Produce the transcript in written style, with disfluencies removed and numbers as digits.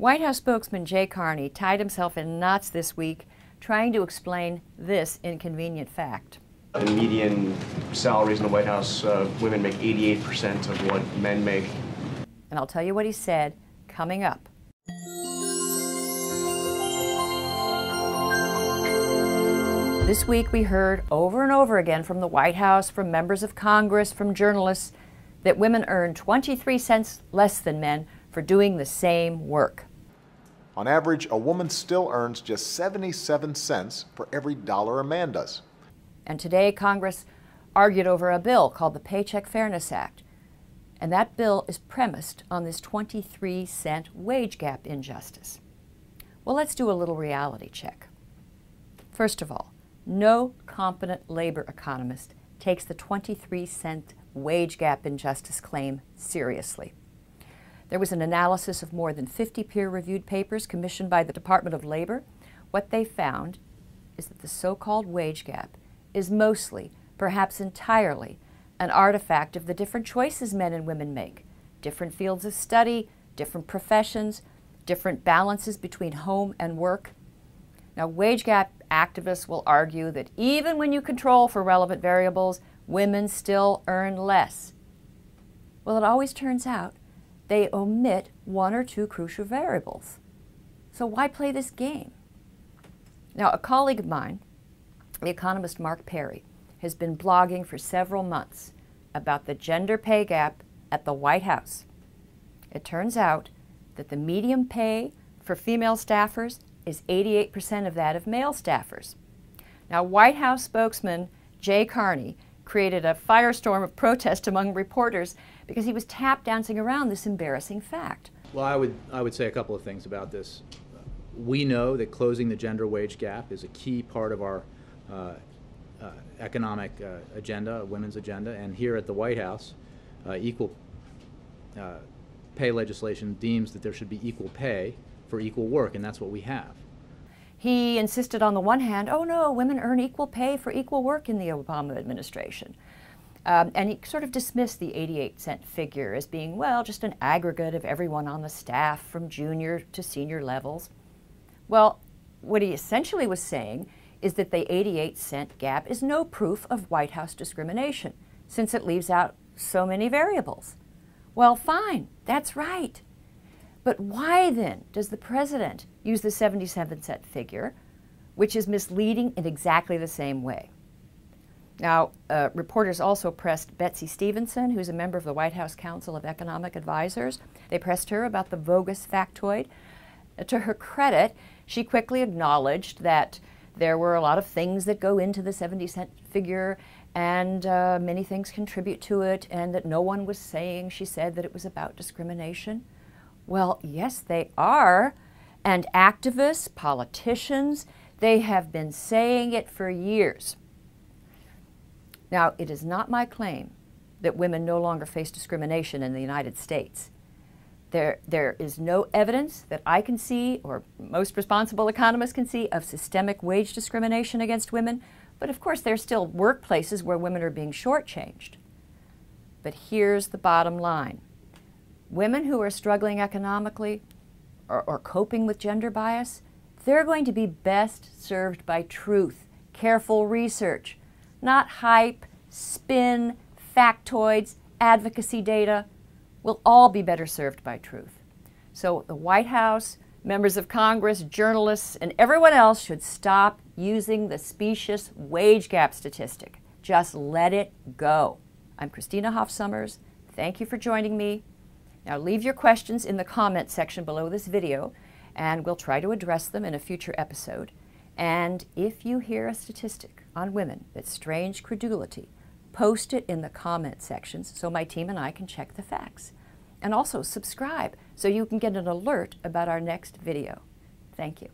White House spokesman Jay Carney tied himself in knots this week trying to explain this inconvenient fact. The median salaries in the White House, women make 88% of what men make. And I'll tell you what he said coming up. This week we heard over and over again from the White House, from members of Congress, from journalists, that women earn 23 cents less than men for doing the same work. On average, a woman still earns just 77 cents for every dollar a man does. And today Congress argued over a bill called the Paycheck Fairness Act. And that bill is premised on this 23-cent wage gap injustice. Well, let's do a little reality check. First of all, no competent labor economist takes the 23-cent wage gap injustice claim seriously. There was an analysis of more than 50 peer-reviewed papers commissioned by the Department of Labor. What they found is that the so-called wage gap is mostly, perhaps entirely, an artifact of the different choices men and women make, different fields of study, different professions, different balances between home and work. Now, wage gap activists will argue that even when you control for relevant variables, women still earn less. Well, it always turns out they omit one or two crucial variables. So why play this game? Now, a colleague of mine, the economist Mark Perry, has been blogging for several months about the gender pay gap at the White House. It turns out that the median pay for female staffers is 88% of that of male staffers. Now, White House spokesman Jay Carney created a firestorm of protest among reporters because he was tap dancing around this embarrassing fact. Well, I would say a couple of things about this. We know that closing the gender wage gap is a key part of our economic agenda, women's agenda, and here at the White House, equal pay legislation deems that there should be equal pay for equal work, and that's what we have. He insisted on the one hand, oh no, women earn equal pay for equal work in the Obama administration. And he sort of dismissed the 88-cent figure as being, well, just an aggregate of everyone on the staff from junior to senior levels. Well, what he essentially was saying is that the 88-cent gap is no proof of White House discrimination, since it leaves out so many variables. Well, fine, that's right. But why then does the president use the 77-cent figure, which is misleading in exactly the same way? Now, reporters also pressed Betsy Stevenson, who's a member of the White House Council of Economic Advisors. They pressed her about the bogus factoid. To her credit, she quickly acknowledged that there were a lot of things that go into the 70-cent figure, and many things contribute to it, and that no one was saying, she said, that it was about discrimination. Well, yes, they are. And activists, politicians, they have been saying it for years. Now, it is not my claim that women no longer face discrimination in the United States. There is no evidence that I can see, or most responsible economists can see, of systemic wage discrimination against women. But of course, there are still workplaces where women are being shortchanged. But here's the bottom line. Women who are struggling economically or coping with gender bias, they're going to be best served by truth, careful research, not hype, spin, factoids, advocacy data. We'll all be better served by truth. So the White House, members of Congress, journalists, and everyone else should stop using the specious wage gap statistic. Just let it go. I'm Christina Hoff Sommers. Thank you for joining me. Now leave your questions in the comment section below this video, and we'll try to address them in a future episode. And if you hear a statistic on women that's strange credulity, post it in the comment sections so my team and I can check the facts. And also subscribe so you can get an alert about our next video. Thank you.